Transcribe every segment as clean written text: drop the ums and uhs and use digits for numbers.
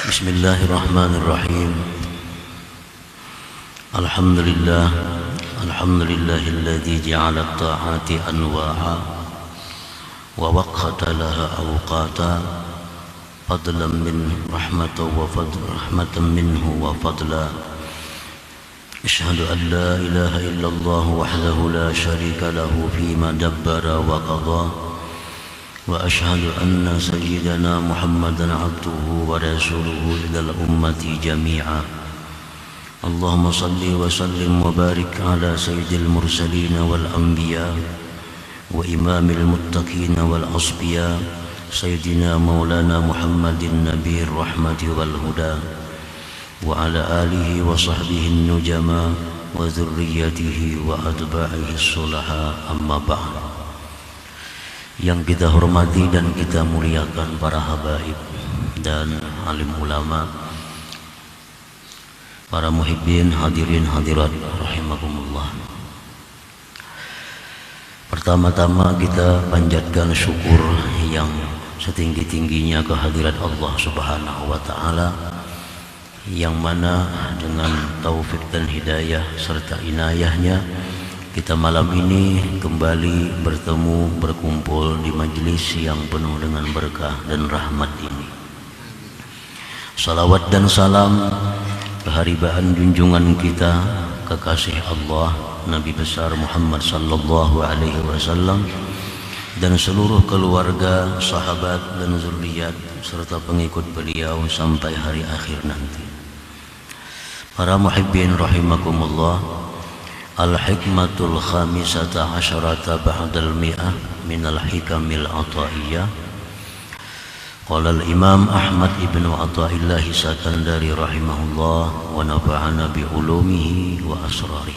Bismillahirrahmanirrahim. Alhamdulillah, alhamdulillahilladzi ja'ala at-ta'ati anwa'a wa waqata laha awqata fadlan min rahmatan minhu wa fadla. Ashhadu an la ilaha illallah wahdahu la syarika lahu fima dabbara wa qadha. وأشهد أن سيدنا محمدا عبده ورسوله إلى الأمة جميعا. اللهم صل وسلم وبارك على سيد المرسلين والأنبياء وإمام المتقين والأصفياء سيدنا مولانا محمد النبي الرحمة والهدى وعلى آله وصحبه النجماء وذريته وأتباعه الصلحاء. أما بعد. Yang kita hormati dan kita muliakan para habaib dan alim ulama, para muhibbin, hadirin hadirat rahimakumullah. Pertama-tama kita panjatkan syukur yang setinggi-tingginya kehadirat Allah Subhanahu wa taala, yang mana dengan taufik dan hidayah serta inayahnya kita malam ini kembali bertemu, berkumpul di majelis yang penuh dengan berkah dan rahmat ini. Salawat dan salam keharibaan junjungan kita, kekasih Allah Nabi besar Muhammad sallallahu alaihi wasallam, dan seluruh keluarga, sahabat dan zuriat serta pengikut beliau sampai hari akhir nanti. Para muhibbin rahimakumullah, Al-hikmatul khamisata asyarata ba'dal mi'ah minal hikamil ataiyah. Qala al-imam Ahmad ibn Athaillah Sakandari rahimahullah wa nafa'ana bi ulumihi wa asrari.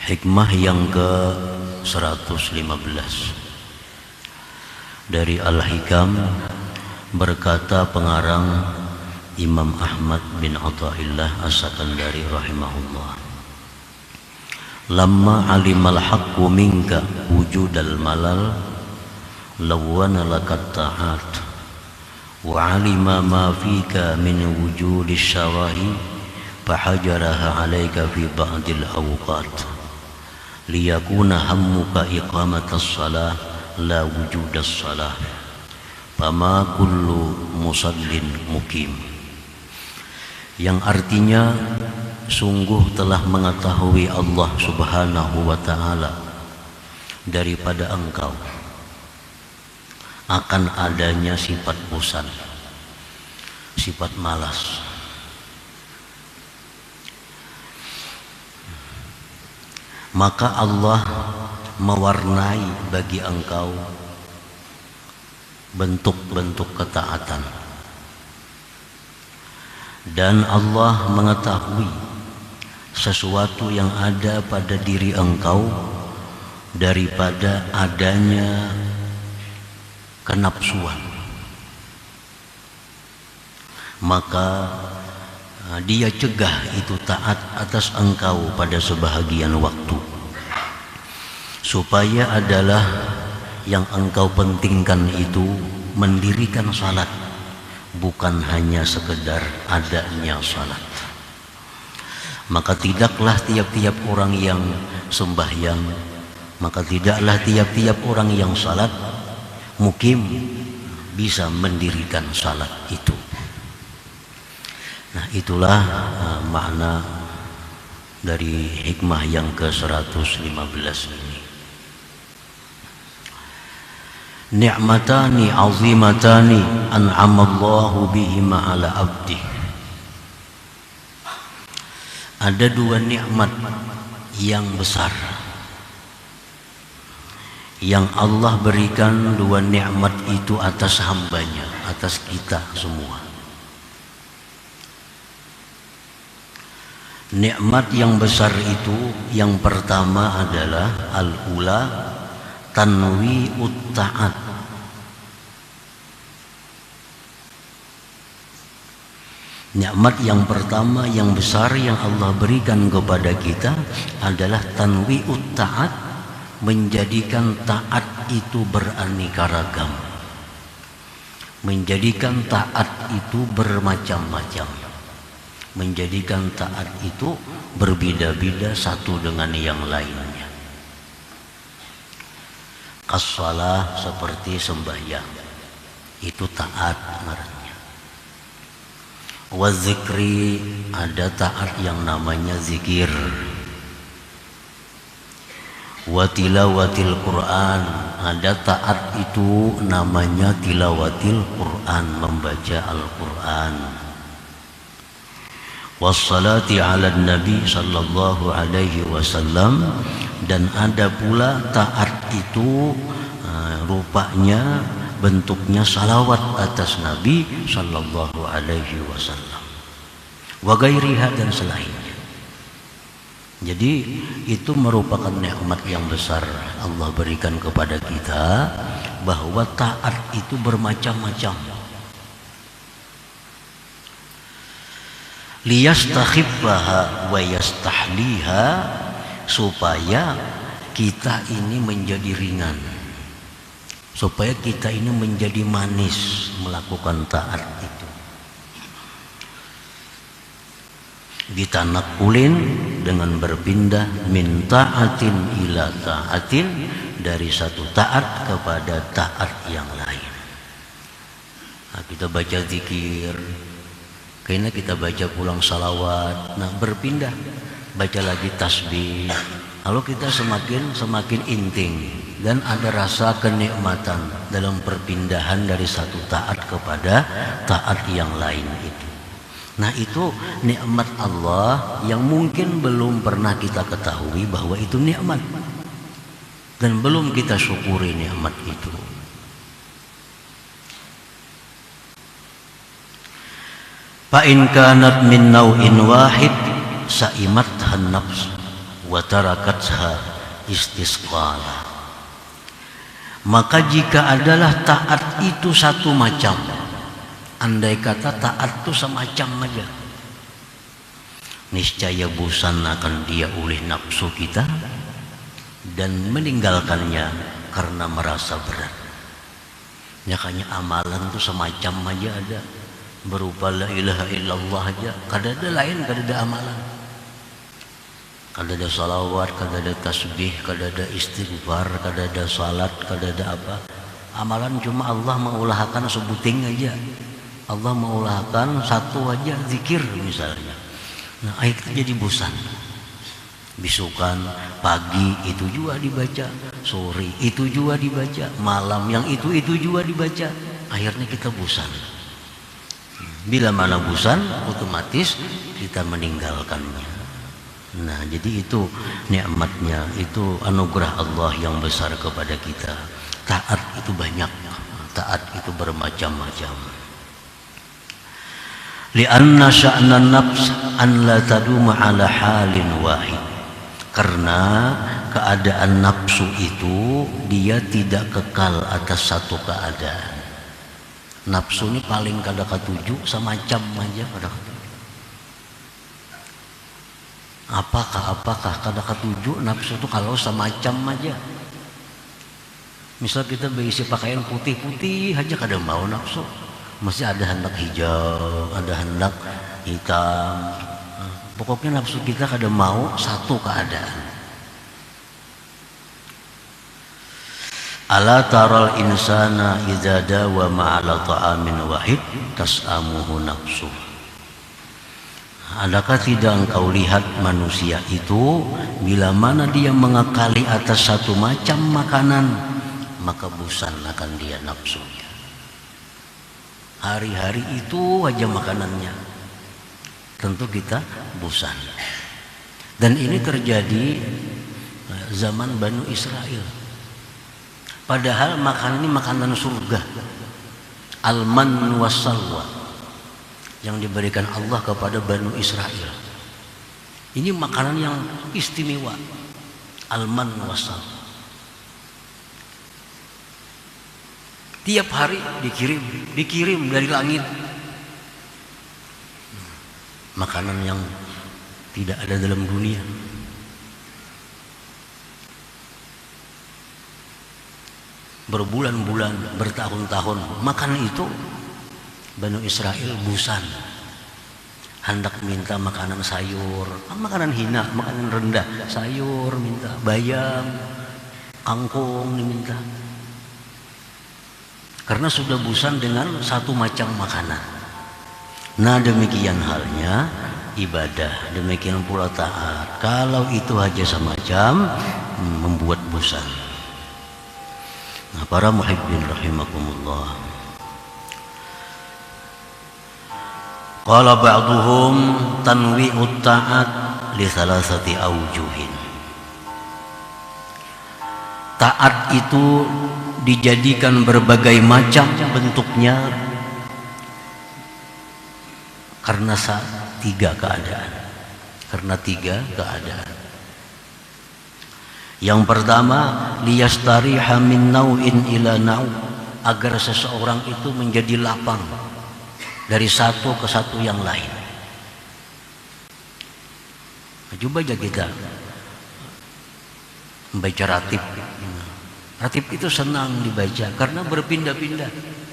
Hikmah yang ke-115 dari Al-Hikam, berkata pengarang Imam Ahmad bin Athaillah As-Sakandari rahimahullah, lamma alimal haqqu minka wujudal malal lawana lakat ta'at wa alima ma fika min wujudis syawahi fahajaraha alaika fi ba'dil awqat liyakuna hammuka iqamatas salah la wujudas salah fama kullu musallin mukim. Yang artinya, sungguh telah mengetahui Allah Subhanahu wa ta'ala daripada engkau akan adanya sifat bosan, sifat malas. Maka Allah mewarnai bagi engkau bentuk-bentuk ketaatan, dan Allah mengetahui sesuatu yang ada pada diri engkau daripada adanya kenapsuan. Maka dia cegah itu taat atas engkau pada sebahagian waktu, supaya adalah yang engkau pentingkan itu mendirikan salat, bukan hanya sekedar adanya salat. Maka tidaklah tiap-tiap orang yang sembahyang, maka tidaklah tiap-tiap orang yang salat mukim bisa mendirikan salat itu. Nah, itulah makna dari hikmah yang ke-115 ini. Ni'matani azimatani an'amallahu bihima ala abdi. Ada dua nikmat yang besar yang Allah berikan, dua nikmat itu atas hambanya, atas kita semua. Nikmat yang besar itu yang pertama adalah al-ula tanwi'ut ta'at. Nikmat yang pertama yang besar yang Allah berikan kepada kita adalah tanwi'ut ta'at, menjadikan taat itu beraneka ragam. menjadikan taat itu bermacam-macam, menjadikan taat itu berbeda-beda satu dengan yang lainnya. As-shalah seperti sembahyang, itu taat ngarannya. Wa zikri, ada taat yang namanya zikir. Wa tilawatil Quran, ada taat itu namanya tilawatil Quran, membaca Al-Quran. Wassalati ala Nabi sallallahu alaihi wasallam, dan ada pula taat itu rupanya bentuknya salawat atas Nabi sallallahu alaihi wasallam. Wa gairiha, dan selainnya. Jadi itu merupakan nikmat yang besar Allah berikan kepada kita, bahwa taat itu bermacam-macam. Liyastakhiffaha wa yastahliha, supaya kita ini menjadi ringan, supaya kita ini menjadi manis melakukan taat itu. Ditanakulin, dengan berpindah min ta'atin ila ta'atin, dari satu taat kepada taat yang lain. Nah, kita baca zikir, kayaknya kita baca pulang salawat, nah berpindah baca lagi tasbih, lalu kita semakin inting dan ada rasa kenikmatan dalam perpindahan dari satu taat kepada taat yang lain itu. Nah, itu nikmat Allah yang mungkin belum pernah kita ketahui bahwa itu nikmat, dan belum kita syukuri nikmat itu. Fa in kanat min naw'in wahid sa'imatha an-nafs wa tarakatha istisqala. Maka jika adalah taat itu satu macam, andai kata taat itu semacam aja, niscaya bosan akan dia oleh nafsu kita dan meninggalkannya karena merasa berat. Nyakanya amalan itu semacam aja ada, berupa la ilaha illallah aja, kada ada lain, kada ada amalan, kada ada salawat, kada ada tasbih, kada ada istighfar, kada ada salat, kada ada apa. Amalan cuma Allah mengulahkan sebuting aja, Allah mengulahkan satu aja, zikir misalnya. Nah, akhirnya jadi bosan. Bisukan pagi itu juga dibaca, sore itu juga dibaca, malam yang itu juga dibaca. Akhirnya kita bosan. Bila mana bosan, otomatis kita meninggalkannya. Nah, jadi itu nikmatnya, itu anugerah Allah yang besar kepada kita. Taat itu banyak, taat itu bermacam-macam. Lianna sya'na nafs an la taduma ala halin wahid, karena keadaan nafsu itu dia tidak kekal atas satu keadaan. Nafsu ini paling kada ketujuh semacam aja kada ketujuh. Apakah kada ketujuh nafsu itu kalau semacam aja. Misal kita berisi pakaian putih-putih aja kada mau nafsu. Masih ada hendak hijau, ada hendak hitam. Pokoknya nafsu kita kada mau satu keadaan. Ala taral insana idza dawama ala ta'amin wahid tas'amuhu nafsu. Adakah tidak engkau lihat manusia itu bila mana dia mengekali atas satu macam makanan, maka bosan akan dia nafsunya. Hari-hari itu aja makanannya, tentu kita bosan. Dan ini terjadi zaman Banu Israel. Padahal makanan ini makanan surga, al-man was-salwa, yang diberikan Allah kepada Banu Israel. Ini makanan yang istimewa, al-man was-salwa. Tiap hari dikirim dari langit makanan yang tidak ada dalam dunia. berbulan-bulan, bertahun-tahun makan itu. Bani Israel bosan, hendak minta makanan sayur, makanan hina, makanan rendah, sayur minta, bayam, kangkung diminta. Karena sudah bosan dengan satu macam makanan. Nah demikian halnya ibadah, demikian pula taat. Kalau itu aja semacam membuat bosan. Nah para muhibbin rahimakumullah, qala ba'duhum tanwi'ut ta'at li thalathati awjuhin. Taat itu dijadikan berbagai macam bentuknya karena tiga keadaan. Yang pertama, liyastariha min nau'in ila nau', agar seseorang itu menjadi lapang dari satu ke satu yang lain. Coba aja kita membaca ratib. Ratib itu senang dibaca karena berpindah-pindah,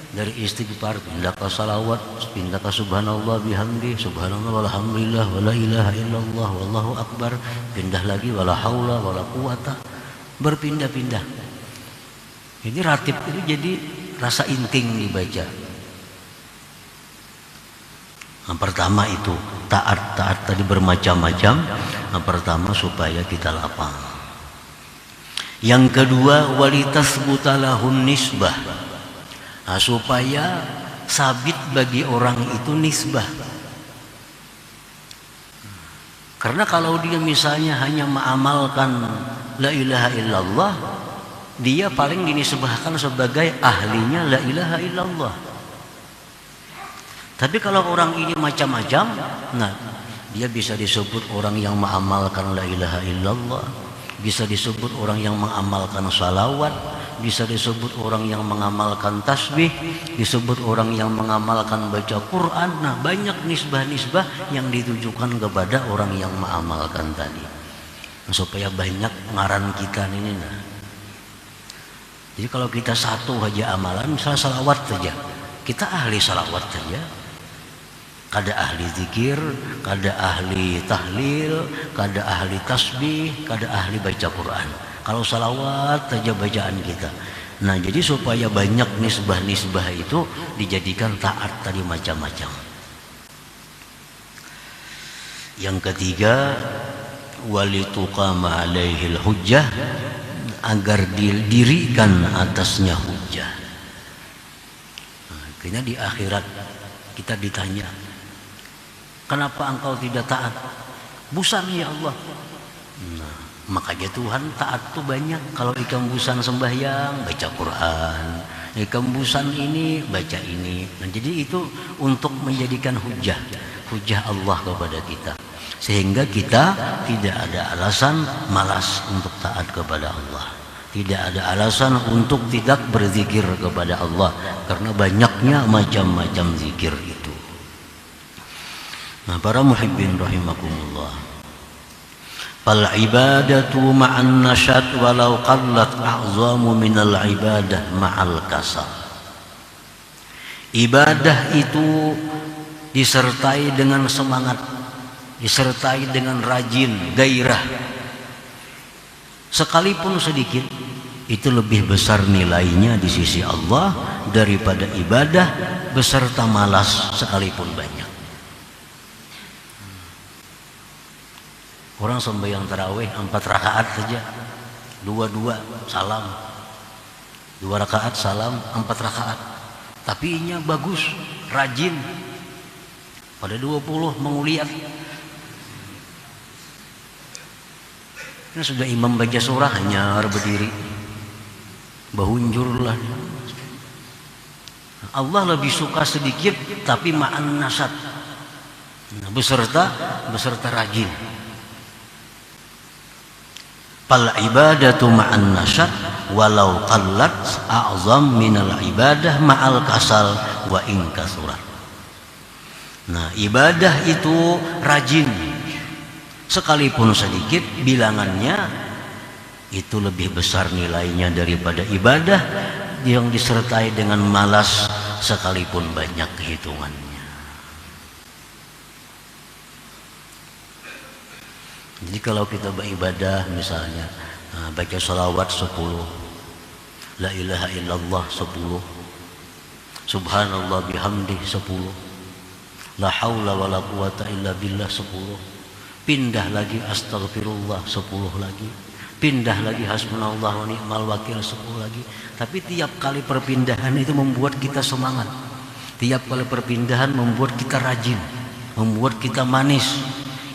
dari istighfar pindah ke salawat, pindah ke subhanallah bihamdi, subhanallah walhamdulillah wala ilaha illallah wallahu akbar, pindah lagi wala haula wala quwata, berpindah-pindah. Jadi ratib itu jadi rasa inting dibaca. Yang pertama itu taat tadi bermacam-macam. Yang pertama supaya kita lapang. Yang kedua walitasbuta lahun nisbah, nah, supaya sabit bagi orang itu nisbah. Karena kalau dia misalnya hanya mengamalkan la ilaha illallah, dia paling dinisbahkan sebagai ahlinya la ilaha illallah. Tapi kalau orang ini macam-macam, nah dia bisa disebut orang yang mengamalkan la ilaha illallah, bisa disebut orang yang mengamalkan salawat, bisa disebut orang yang mengamalkan tasbih, disebut orang yang mengamalkan baca Quran. Nah banyak nisbah-nisbah yang ditujukan kepada orang yang mengamalkan tadi, supaya banyak ngaran kita ini. Nah jadi kalau kita satu aja amalan, misalnya salawat saja, kita ahli salawat saja, kada ahli zikir, kada ahli tahlil, kada ahli tasbih, kada ahli baca Quran. Kalau salawat saja bacaan kita. Nah jadi supaya banyak nisbah-nisbah itu dijadikan taat tadi macam-macam. Yang ketiga, walituqama alaihil hujjah, agar didirikan atasnya hujjah. Nah, akhirnya di akhirat kita ditanya, kenapa engkau tidak taat? Bosan ya Allah. Nah, makanya Tuhan taat tuh banyak. Kalau ikam bosan sembahyang, baca Quran. Ikam bosan ini, baca ini. Nah, jadi itu untuk menjadikan hujjah Allah kepada kita, sehingga kita tidak ada alasan malas untuk taat kepada Allah, tidak ada alasan untuk tidak berzikir kepada Allah, karena banyaknya macam-macam zikir itu. Nah para muhibbin rahimakumullah, fal ibadatu ma'an nasyad walau qallat a'zamu minal ibadah ma'al kasal. Ibadah itu disertai dengan semangat, disertai dengan rajin, gairah, sekalipun sedikit, itu lebih besar nilainya di sisi Allah daripada ibadah beserta malas sekalipun banyak. Orang sembahyang tarawih 4 rakaat saja, 2 salam, 2 rakaat salam, 4 rakaat, tapi inya bagus, rajin. Pada 20 menguliat. Ini sudah imam baca surah hanya berdiri, bahunjurlah. Allah lebih suka sedikit tapi ma'an nasat, nah, beserta rajin. Fal ibadatu ma'an nasat walau qallat a'zam minal ibadah ma'al kasal wa in kasurat. Nah ibadah itu rajin, sekalipun sedikit bilangannya, itu lebih besar nilainya daripada ibadah yang disertai dengan malas sekalipun banyak hitungannya. Jadi kalau kita beribadah misalnya baca sholawat 10, la ilaha illallah 10, subhanallah bihamdi 10, la haula wala quwata illa billah 10, pindah lagi astagfirullah 10 lagi, pindah lagi hasbunallah wa ni'mal wakil 10 lagi. Tapi tiap kali perpindahan itu membuat kita semangat, tiap kali perpindahan membuat kita rajin, membuat kita manis.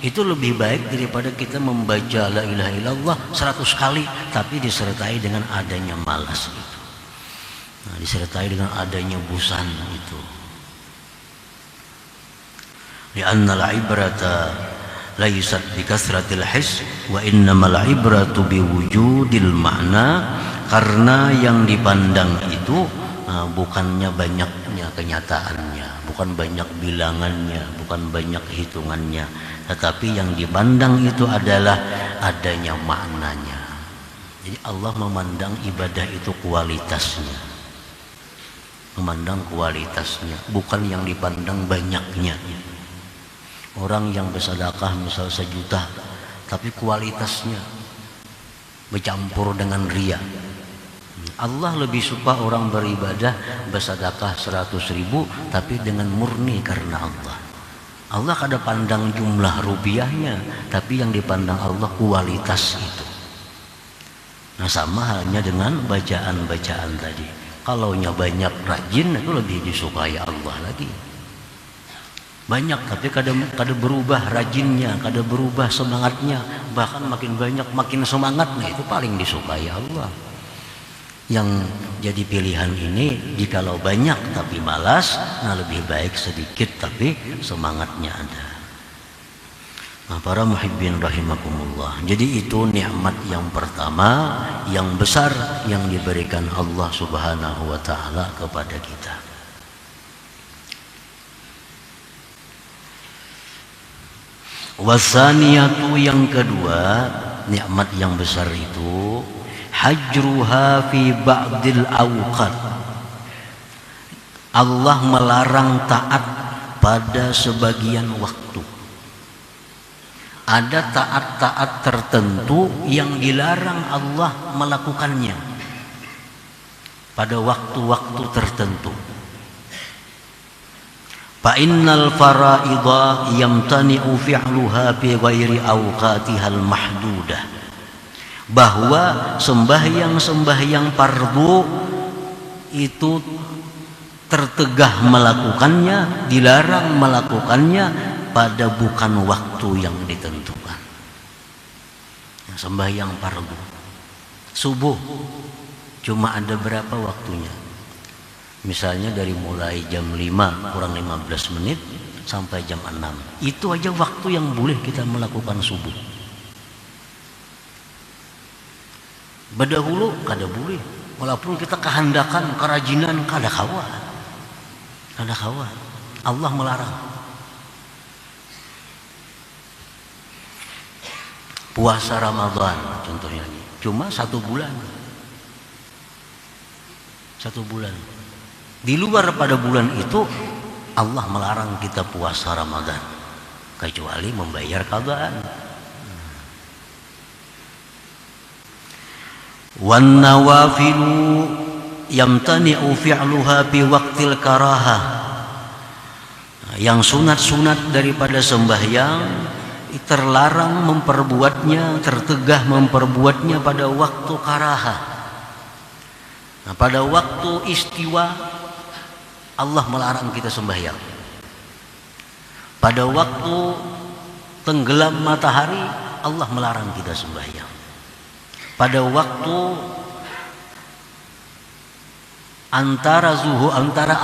Itu lebih baik daripada kita membaca la ilaha illallah 100 kali tapi disertai dengan adanya malas itu. Nah, disertai dengan adanya bosan itu. Li'anna al-ibrata laysat bi kasratil his wa innamal ibratu bi wujudil ma'na. Karena yang dipandang itu bukannya banyaknya kenyataannya, bukan banyak bilangannya, bukan banyak hitungannya, tetapi yang dipandang itu adalah adanya maknanya. Jadi Allah memandang ibadah itu kualitasnya, memandang kualitasnya, bukan yang dipandang banyaknya. Orang yang bersedekah misal 1 juta tapi kualitasnya bercampur dengan riya. Allah lebih suka orang beribadah bersedekah 100.000 tapi dengan murni karena Allah. Allah kada pandang jumlah rupiahnya, tapi yang dipandang Allah kualitas itu. Nah, sama halnya dengan bacaan-bacaan tadi. Kalaunya banyak rajin itu lebih disukai Allah lagi. Banyak tapi kada berubah rajinnya, kada berubah semangatnya, bahkan makin banyak makin semangat, nah itu paling disukai Allah. Yang jadi pilihan ini jikalau banyak tapi malas, nah lebih baik sedikit tapi semangatnya ada. Nah, para muhibbin rahimakumullah, jadi itu nikmat yang pertama yang besar yang diberikan Allah subhanahu wa ta'ala kepada kita. Wasaniyatu, yang kedua nikmat yang besar itu hajruha fi ba'dil awqat. Allah melarang taat pada sebagian waktu. Ada taat-taat tertentu yang dilarang Allah melakukannya pada waktu-waktu tertentu. Fa innal fara'idha yamtani'u fi'luha fi ghairi awqatihal mahdudah. Bahwa sembahyang-sembahyang fardu itu tertegah melakukannya, dilarang melakukannya pada bukan waktu yang ditentukan. Sembahyang fardu subuh cuma ada berapa waktunya? Misalnya dari mulai jam 5 kurang 15 menit sampai jam 6. Itu aja waktu yang boleh kita melakukan subuh. Berdahulu kada boleh, walaupun kita kehandakan, kerajinan, kada kawa. Kada kawa. Allah melarang. Puasa Ramadan contohnya ini cuma 1 bulan. 1 bulan. Di luar pada bulan itu Allah melarang kita puasa Ramadan kecuali membayar qadaan. Wan nawafilu yamtani'u fi'luha bi waqtil karahah. Yang sunat-sunat daripada sembahyang terlarang memperbuatnya, tertegah memperbuatnya pada waktu karahah. Nah, pada waktu istiwa Allah melarang kita sembahyang. Pada waktu tenggelam matahari Allah melarang kita sembahyang. Pada waktu antara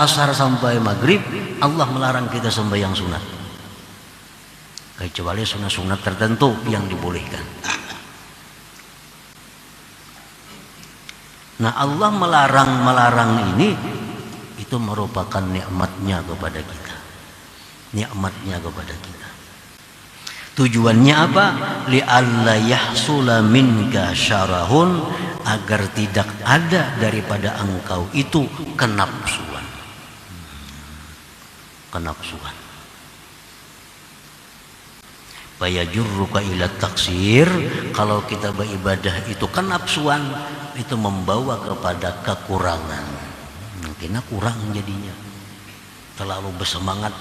asar sampai maghrib Allah melarang kita sembahyang sunat, kecuali sunat-sunat tertentu yang dibolehkan. Nah, Allah melarang ini itu merupakan nikmatnya kepada kita. Nikmatnya kepada kita. Tujuannya apa? Li'alla yahsula minka syarahun, agar tidak ada daripada engkau itu kenapsuan. Kenapsuan. Fayajurruka ila taksir, kalau kita beribadah itu kenapsuan, itu membawa kepada kekurangan. Mungkin kurang jadinya. Terlalu bersemangat.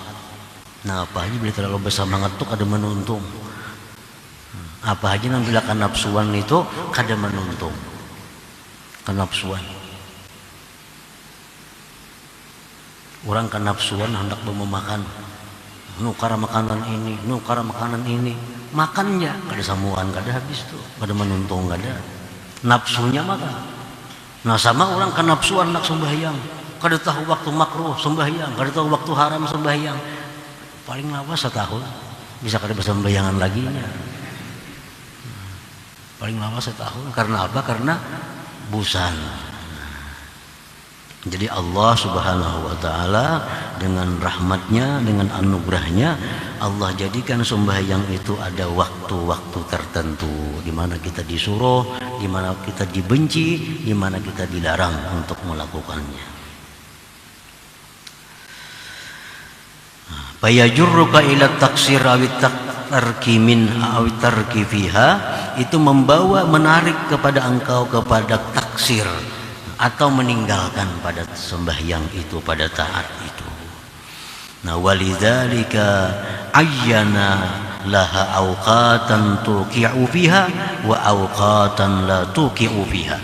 Nah, apa aja bila terlalu bersemangat itu kada menuntung. Apa aja yang bila kenapsuan itu kada menuntung. Kenapsuan. Orang kenapsuan hendak memakan, nukar makanan ini, nukar makanan ini, makannya kada samuan, kada habis tuh, kada menuntung, kada. Nafsunya makan. Nah, sama orang kenapsuan nak sembahyang, kada tahu waktu makruh sembahyang, kada tahu waktu haram sembahyang. Paling lawas setahun bisa kada bersembayangan lagi nya. Paling lawas setahun. Karena apa? Karena busan. Jadi Allah Subhanahu wa ta'ala dengan rahmatnya, dengan anugerahnya, Allah jadikan sembahyang itu ada waktu-waktu tertentu, di mana kita disuruh, di mana kita dibenci, di mana kita dilarang untuk melakukannya. Fayajurruka ila taksir awit tarki min awit tarki fiha, itu membawa, menarik kepada engkau kepada taksir, atau meninggalkan pada sembahyang itu, pada taat itu. Nah, walidzalika ayyana laha awqatan tuqi'u fiha wa awqatan la tuqi'u fiha.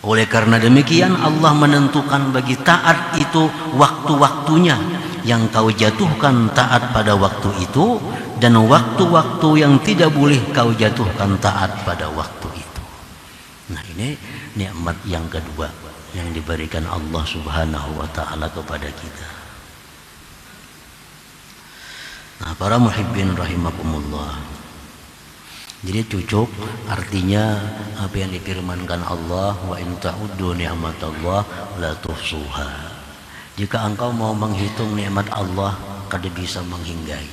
Oleh karena demikian Allah menentukan bagi taat itu waktu-waktunya, yang kau jatuhkan taat pada waktu itu, dan waktu-waktu yang tidak boleh kau jatuhkan taat pada waktu itu. Nah, ini nikmat yang kedua yang diberikan Allah Subhanahu wa ta'ala kepada kita. Nah, para muhibbin rahimakumullah, jadi cucuk artinya apa yang difirmankan Allah, wa in ta'uddu ni'matallah la tuhsuha. Jika engkau mau menghitung nikmat Allah, kada bisa menghinggai.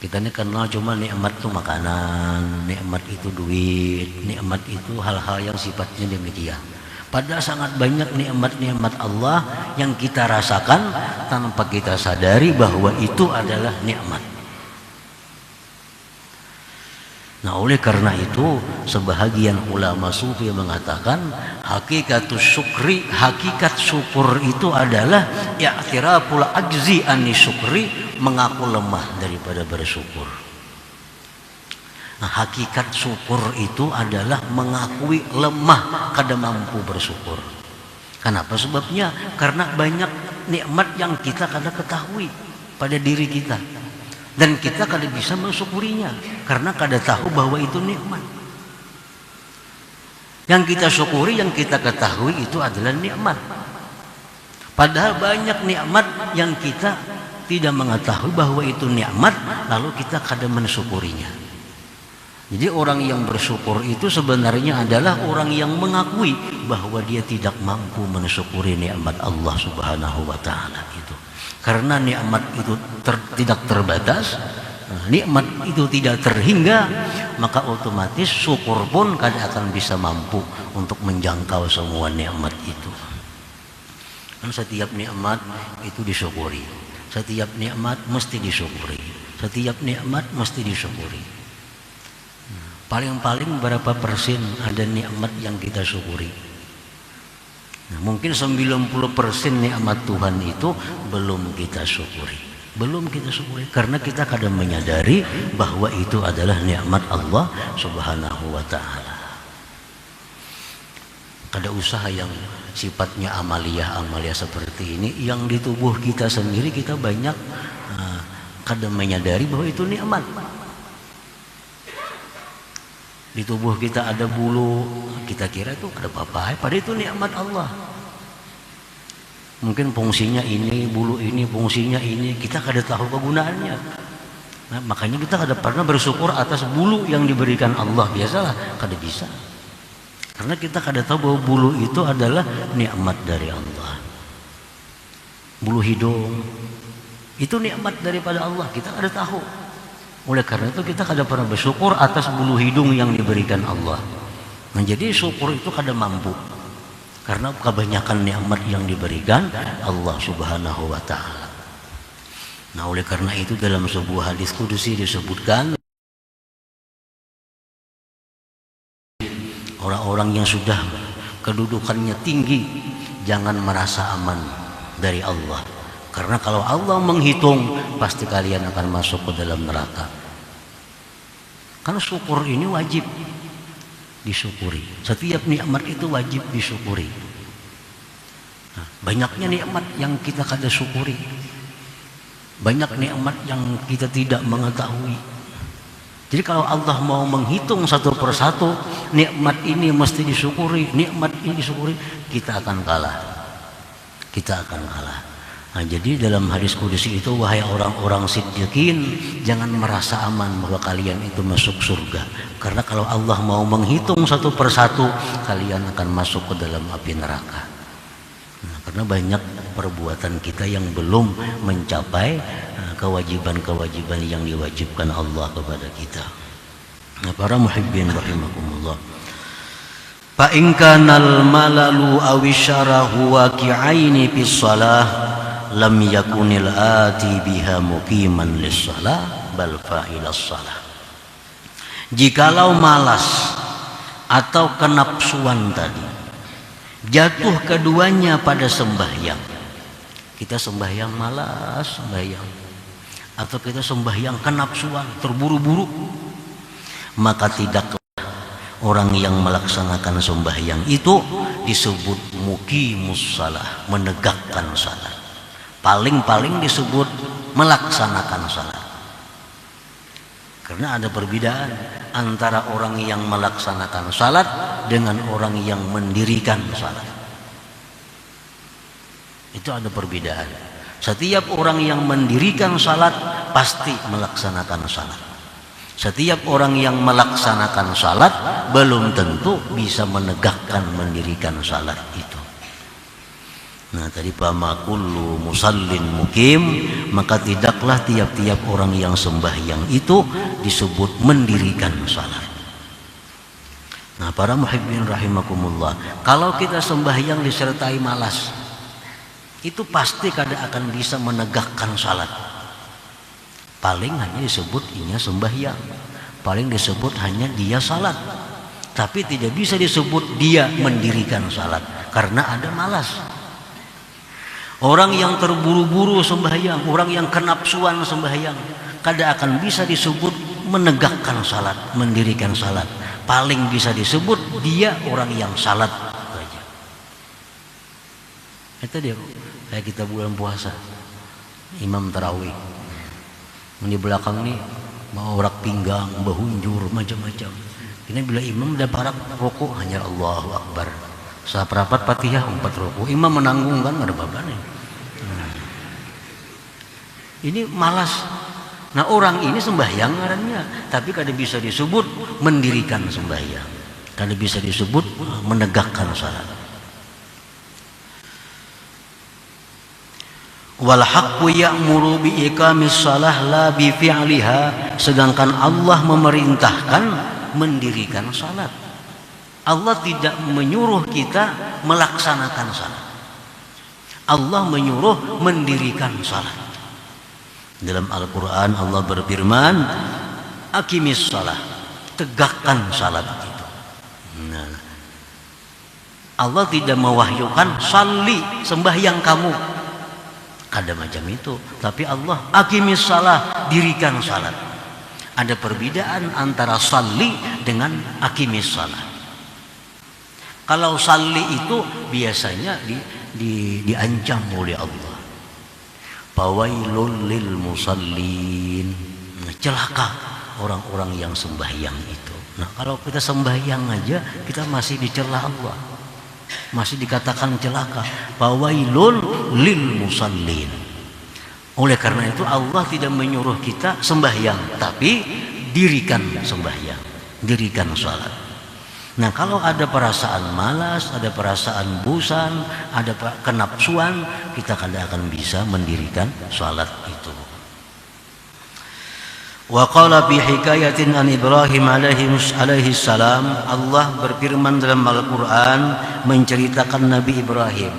Kita ini kenal cuma nikmat itu makanan, nikmat itu duit, nikmat itu hal-hal yang sifatnya demikian. Padahal sangat banyak nikmat-nikmat Allah yang kita rasakan tanpa kita sadari bahwa itu adalah nikmat. Nah, oleh karena itu sebahagian ulama sufi mengatakan hakikatus syukri, hakikat syukur itu adalah i'tiraful ajzi ani syukri, mengaku lemah daripada bersyukur. Nah, hakikat syukur itu adalah mengakui lemah, kada mampu bersyukur. Kenapa sebabnya? Karena banyak nikmat yang kita kada ketahui pada diri kita, dan kita kada bisa mensyukurinya karena kada tahu bahwa itu nikmat. Yang kita syukuri, yang kita ketahui itu adalah nikmat. Padahal banyak nikmat yang kita tidak mengetahui bahwa itu nikmat, lalu kita kada mensyukurinya. Jadi orang yang bersyukur itu sebenarnya adalah orang yang mengakui bahwa dia tidak mampu mensyukuri nikmat Allah Subhanahu wa ta'ala itu. Karena nikmat itu tidak terbatas, nikmat itu tidak terhingga, maka otomatis syukur pun kada akan bisa mampu untuk menjangkau semua nikmat itu. Kan setiap nikmat itu disyukuri. Setiap nikmat mesti disyukuri. Setiap nikmat mesti disyukuri. Paling-paling berapa persen ada nikmat yang kita syukuri. Nah, mungkin 90% nikmat Tuhan itu belum kita syukuri. Belum kita syukuri karena kita kadang menyadari bahwa itu adalah nikmat Allah Subhanahu wa ta'ala. Kada usaha yang sifatnya amaliyah seperti ini yang di tubuh kita sendiri kita banyak kadang menyadari bahwa itu nikmat. Di tubuh kita ada bulu, kita kira itu ada apa-apa, padahal itu nikmat Allah. Mungkin fungsinya ini, bulu ini fungsinya ini, kita kada tahu kegunaannya. Nah, makanya kita kada pernah bersyukur atas bulu yang diberikan Allah. Biasalah kada bisa, karena kita kada tahu bahwa bulu itu adalah nikmat dari Allah. Bulu hidung itu nikmat daripada Allah, kita kada tahu. Oleh karena itu kita kada pernah bersyukur atas bulu hidung yang diberikan Allah. Nah, jadi syukur itu kada mampu karena kebanyakan nikmat yang diberikan Allah Subhanahu wa taala. Nah, oleh karena itu dalam sebuah hadis kudusi disebutkan orang-orang yang sudah kedudukannya tinggi jangan merasa aman dari Allah. Karena kalau Allah menghitung pasti kalian akan masuk ke dalam neraka. Karena syukur ini wajib disyukuri. Setiap nikmat itu wajib disyukuri. Nah, banyaknya nikmat yang kita kada syukuri. Banyak nikmat yang kita tidak mengetahui. Jadi kalau Allah mau menghitung satu persatu, nikmat ini mesti disyukuri, nikmat ini disyukuri, kita akan kalah. Kita akan kalah. Nah, jadi dalam hadis kudusi itu, wahai orang-orang siddiqin, jangan merasa aman bahwa kalian itu masuk surga. Karena kalau Allah mau menghitung satu persatu, kalian akan masuk ke dalam api neraka. Nah, karena banyak perbuatan kita yang belum mencapai kewajiban-kewajiban yang diwajibkan Allah kepada kita. Nah, para muhibbin rahimakumullah. Fa in kana al-malalu aw syarahu waqi'aini fis shalah lam yakunil ati biha muqiman lis shalah bal fa'ilas shalah. Jikalau malas atau kenapsuan tadi jatuh keduanya pada sembahyang, kita sembahyang malas sembahyang, atau kita sembahyang kenapsuan terburu-buru, maka tidaklah orang yang melaksanakan sembahyang itu disebut muqimus shalah, menegakkan salat. Paling-paling disebut melaksanakan salat. Karena ada perbedaan antara orang yang melaksanakan salat dengan orang yang mendirikan salat. Itu ada perbedaan. Setiap orang yang mendirikan salat pasti melaksanakan salat. Setiap orang yang melaksanakan salat belum tentu bisa menegakkan mendirikan salat itu. Nah, tadi fama kullu musallin mukim, maka tidaklah tiap-tiap orang yang sembahyang itu disebut mendirikan salat. Nah, para muhibbin rahimakumullah, kalau kita sembahyang disertai malas, itu pasti kada akan bisa menegakkan salat. Paling hanya disebut inya sembahyang, paling disebut hanya dia salat, tapi tidak bisa disebut dia mendirikan salat karena ada malas. Orang yang terburu-buru sembahyang, orang yang kenapsuan sembahyang, kada akan bisa disebut menegakkan salat, mendirikan salat. Paling bisa disebut dia orang yang salat saja. Itu dia kayak kita bulan puasa, imam tarawih, di belakang nih mau rak pinggang, bahunjur, macam-macam. Ini bila imam dah parak rokok hanya Allahu Akbar. Saperapat Fatihah 4 rukuk, imam menanggung kan ada babane. Ini malas. Nah, orang ini sembahyang ngarannya, tapi kada bisa disebut mendirikan sembahyang, kada bisa disebut menegakkan salat. Wal haqqu ya'muru bi iqamis shalah la bi fi'liha, sedangkan Allah memerintahkan mendirikan salat. Allah tidak menyuruh kita melaksanakan salat. Allah menyuruh mendirikan salat. Dalam Al-Quran Allah berfirman, aqimis salat, tegakkan salat itu. Nah, Allah tidak mewahyukan salli, sembahyang kamu, ada macam itu. Tapi Allah aqimis salat, dirikan salat. Ada perbedaan antara salli dengan aqimis salat. Kalau salli itu biasanya diancam oleh Allah. Fawailul lil musallin, celaka orang-orang yang sembahyang itu. Nah, kalau kita sembahyang aja kita masih dicela Allah, masih dikatakan celaka. Fawailul lil musallin. Oleh karena itu Allah tidak menyuruh kita sembahyang, tapi dirikan sembahyang, dirikan salat. Nah, kalau ada perasaan malas, ada perasaan bosan, ada kenapsuan, kita kada akan bisa mendirikan salat itu. Wa qala fi hikayatin an Ibrahim alaihi salam, Allah berfirman dalam Al-Qur'an menceritakan Nabi Ibrahim.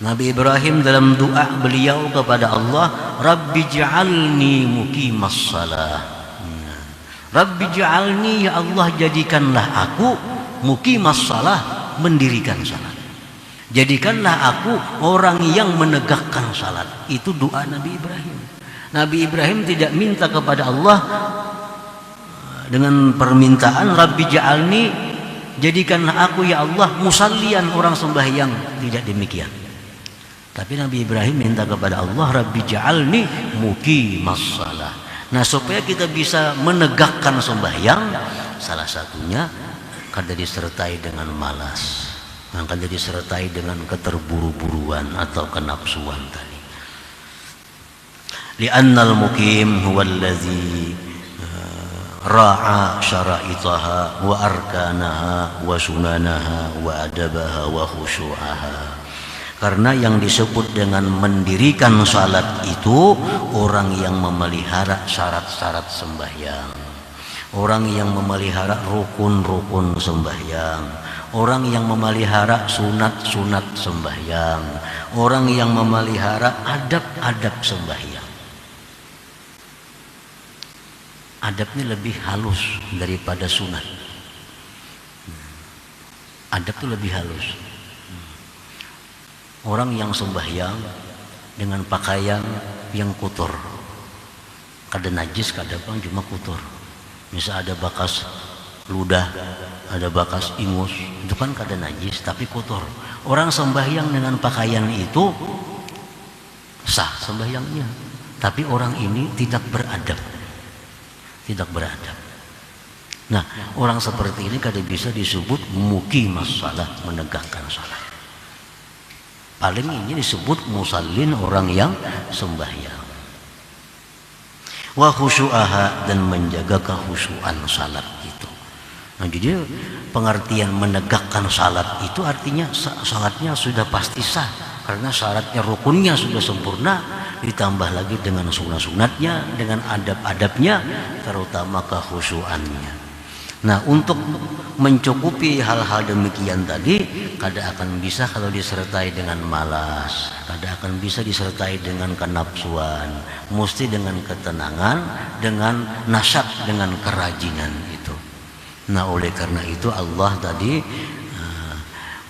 Nabi Ibrahim dalam doa beliau kepada Allah, Rabbi ja'alni muqimas shalah. Rabbi ja'alni, ya Allah jadikanlah aku muqimas shalah, mendirikan salat. Jadikanlah aku orang yang menegakkan salat. Itu doa Nabi Ibrahim. Nabi Ibrahim tidak minta kepada Allah dengan permintaan Rabbi ja'alni, jadikanlah aku ya Allah musallian, orang sembahyang. Tidak demikian. Tapi Nabi Ibrahim minta kepada Allah, Rabbi ja'alni muqimas shalah. Nah, supaya kita bisa menegakkan sembahyang, salah satunya kada disertai dengan malas, kada disertai dengan keterburu-buruan atau kenafsuan tadi. Li'annal muqim huwa allazi ra'a syara'itaha wa arkanaha wa sunanaha wa adabaha wa khusyu'aha. Karena yang disebut dengan mendirikan salat itu orang yang memelihara syarat-syarat sembahyang, orang yang memelihara rukun-rukun sembahyang, orang yang memelihara sunat-sunat sembahyang, orang yang memelihara adab-adab sembahyang. Adab ini lebih halus daripada sunat. Adab itu lebih halus. Orang yang sembahyang dengan pakaian yang kotor, kada najis, kada bang, cuma kotor. Misal ada bekas ludah, ada bekas ingus, itu kan kada najis tapi kotor. Orang sembahyang dengan pakaian itu sah sembahyangnya, tapi orang ini tidak beradab, tidak beradab. Nah, orang seperti ini kada bisa disebut muqimas shalah, menegakkan salat. Paling ini disebut musallin, orang yang sembahyang. Wa khusyu'aha, dan menjaga kekhusyuan salat itu. Nah, jadi pengertian menegakkan salat itu artinya salatnya sudah pasti sah, karena syaratnya rukunnya sudah sempurna, ditambah lagi dengan sunat-sunatnya, dengan adab-adabnya, terutama kekhusyuannya. Nah, untuk mencukupi hal-hal demikian tadi, kada akan bisa kalau disertai dengan malas, kada akan bisa disertai dengan kenafsuan, mesti dengan ketenangan, dengan nasyat, dengan kerajinan itu. Nah, oleh karena itu Allah tadi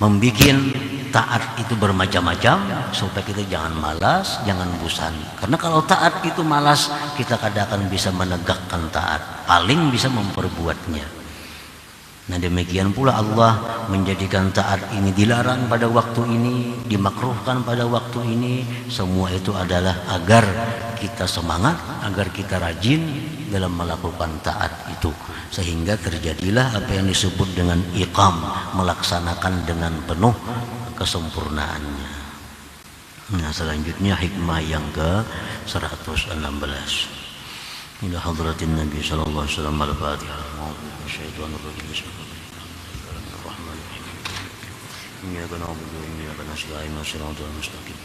membikin taat itu bermacam-macam supaya kita jangan malas, jangan bosan. Karena kalau taat itu malas, kita kada akan bisa menegakkan taat, paling bisa memperbuatnya. Nah, demikian pula Allah menjadikan taat ini dilarang pada waktu ini, dimakruhkan pada waktu ini. Semua itu adalah agar kita semangat, agar kita rajin dalam melakukan taat itu, sehingga terjadilah apa yang disebut dengan iqam, melaksanakan dengan penuh kesempurnaannya. Nah, selanjutnya hikmah yang ke 116. Ila hadratin Nabi sallallahu alaihi wasallam. Al-Fatihah. Syaitanir rajim. Bismillahirrahmanirrahim. Iyyaka na'budu wa iyyaka nasta'in. Shiratal mustaqim.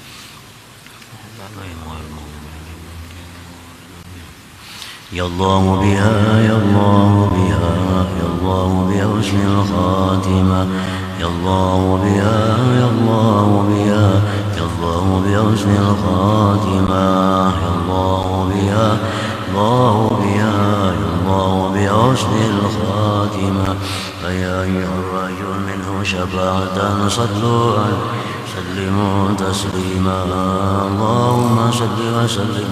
Ya Allah biha, ya Allah biha, ya Allah biha husnul khatimah. Ya Allah biha, ya Allah biha, ya Allah biha husnul khatimah. Ya Allah biha, الله بها الله بحسن الخاتمة. فيا أيها الرجل منه شفاعة صلوا عليه سلموا تسليما. اللهم صل وسلم